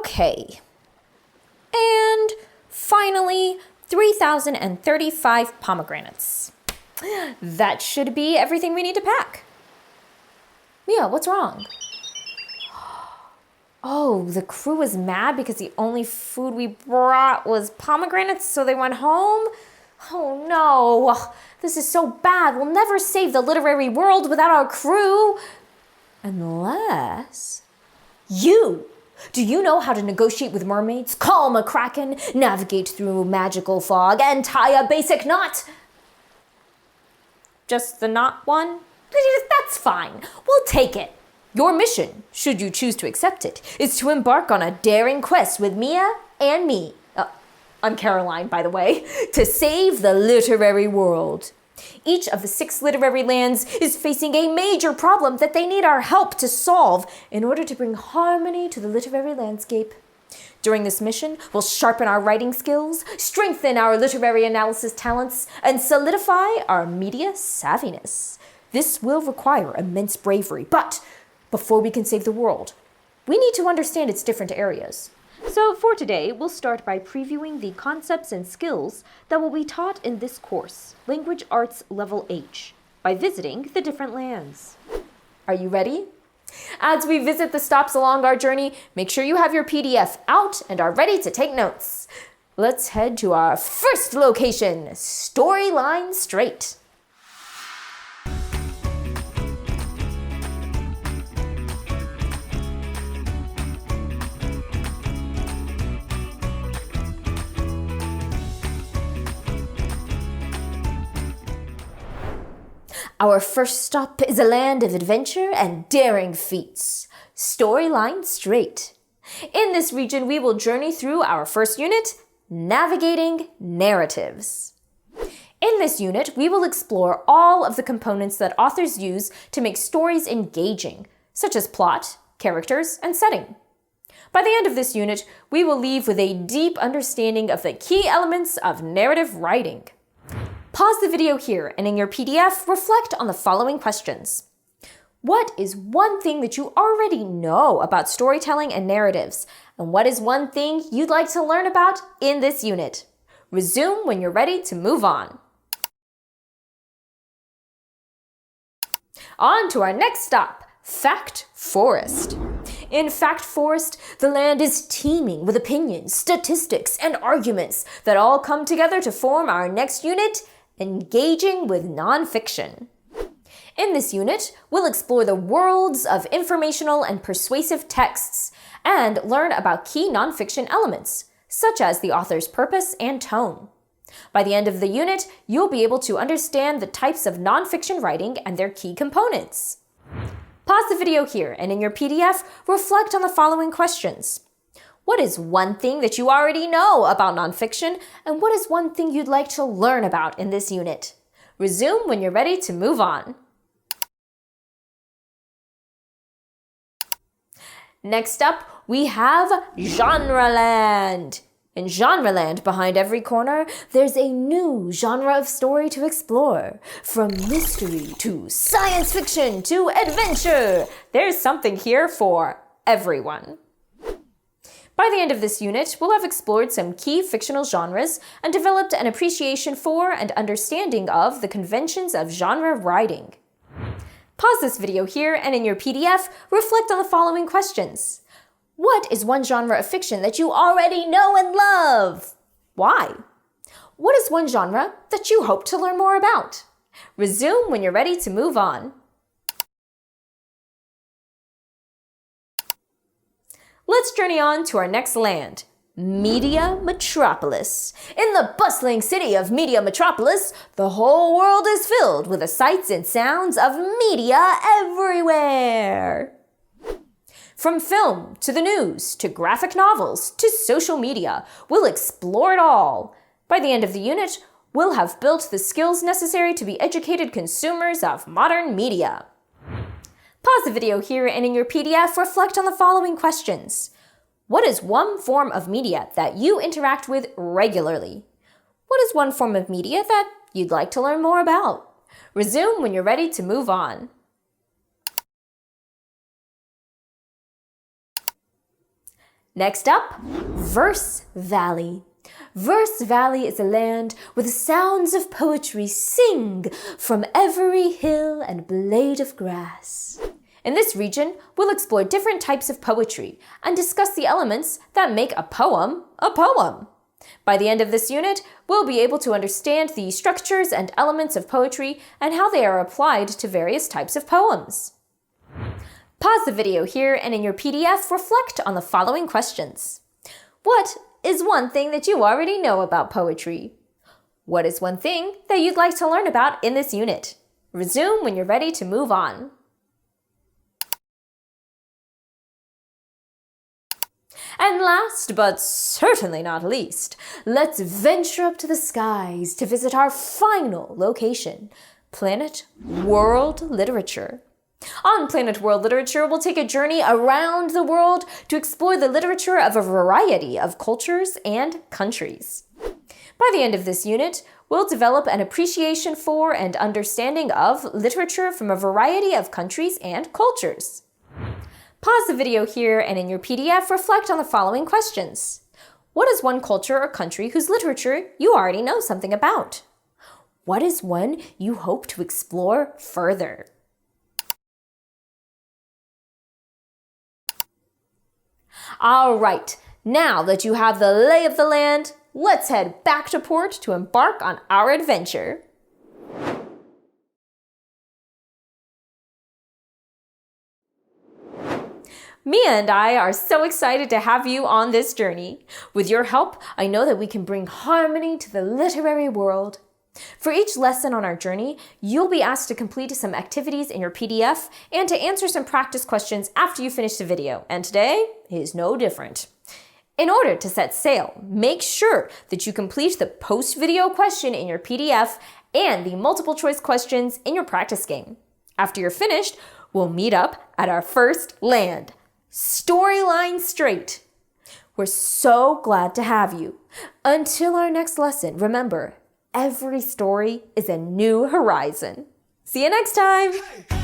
Okay. And finally, 3,035 pomegranates. That should be everything we need to pack. Mia, what's wrong? Oh, the crew was mad because the only food we brought was pomegranates, so they went home? Oh no, this is so bad. We'll never save the literary world without our crew. Unless... Do you know how to negotiate with mermaids, calm a kraken, navigate through magical fog, and tie a basic knot? Just the knot one? That's fine. We'll take it. Your mission, should you choose to accept it, is to embark on a daring quest with Mia and me. I'm Caroline, by the way, to save the literary world. Each of the 6 literary lands is facing a major problem that they need our help to solve in order to bring harmony to the literary landscape. During this mission, we'll sharpen our writing skills, strengthen our literary analysis talents, and solidify our media savviness. This will require immense bravery, but before we can save the world, we need to understand its different areas. So for today, we'll start by previewing the concepts and skills that will be taught in this course, Language Arts Level H, by visiting the different lands. Are you ready? As we visit the stops along our journey, make sure you have your PDF out and are ready to take notes. Let's head to our first location, Storyline Strait. Our first stop is a land of adventure and daring feats, Storyline Strait. In this region, we will journey through our first unit, Navigating Narratives. In this unit, we will explore all of the components that authors use to make stories engaging, such as plot, characters, and setting. By the end of this unit, we will leave with a deep understanding of the key elements of narrative writing. Pause the video here and in your PDF, reflect on the following questions. What is one thing that you already know about storytelling and narratives? And what is one thing you'd like to learn about in this unit? Resume when you're ready to move on. On to our next stop, Fact Forest. In Fact Forest, the land is teeming with opinions, statistics, and arguments that all come together to form our next unit, Engaging with Nonfiction. In this unit, we'll explore the worlds of informational and persuasive texts and learn about key nonfiction elements, such as the author's purpose and tone. By the end of the unit, you'll be able to understand the types of nonfiction writing and their key components. Pause the video here and in your PDF, reflect on the following questions. What is one thing that you already know about nonfiction, and what is one thing you'd like to learn about in this unit? Resume when you're ready to move on. Next up, we have Genreland. In Genreland, behind every corner, there's a new genre of story to explore. From mystery to science fiction to adventure, there's something here for everyone. By the end of this unit, we'll have explored some key fictional genres and developed an appreciation for and understanding of the conventions of genre writing. Pause this video here and in your PDF, reflect on the following questions. What is one genre of fiction that you already know and love? Why? What is one genre that you hope to learn more about? Resume when you're ready to move on. Let's journey on to our next land, Media Metropolis. In the bustling city of Media Metropolis, the whole world is filled with the sights and sounds of media everywhere. From film to the news to graphic novels to social media, we'll explore it all. By the end of the unit, we'll have built the skills necessary to be educated consumers of modern media. Pause the video here and in your PDF, reflect on the following questions. What is one form of media that you interact with regularly? What is one form of media that you'd like to learn more about? Resume when you're ready to move on. Next up, Verse Valley. Verse Valley is a land where the sounds of poetry sing from every hill and blade of grass. In this region, we'll explore different types of poetry and discuss the elements that make a poem a poem. By the end of this unit, we'll be able to understand the structures and elements of poetry and how they are applied to various types of poems. Pause the video here and in your PDF, reflect on the following questions. What is one thing that you already know about poetry? What is one thing that you'd like to learn about in this unit? Resume when you're ready to move on. And last but certainly not least, let's venture up to the skies to visit our final location, Planet World Literature. On Planet World Literature, we'll take a journey around the world to explore the literature of a variety of cultures and countries. By the end of this unit, we'll develop an appreciation for and understanding of literature from a variety of countries and cultures. Pause the video here and in your PDF, reflect on the following questions. What is one culture or country whose literature you already know something about? What is one you hope to explore further? All right, now that you have the lay of the land, let's head back to port to embark on our adventure. Mia and I are so excited to have you on this journey. With your help, I know that we can bring harmony to the literary world. For each lesson on our journey, you'll be asked to complete some activities in your PDF and to answer some practice questions after you finish the video, and today is no different. In order to set sail, make sure that you complete the post-video question in your PDF and the multiple choice questions in your practice game. After you're finished, we'll meet up at our first land, Storyline Strait. We're so glad to have you. Until our next lesson, remember, every story is a new horizon. See you next time!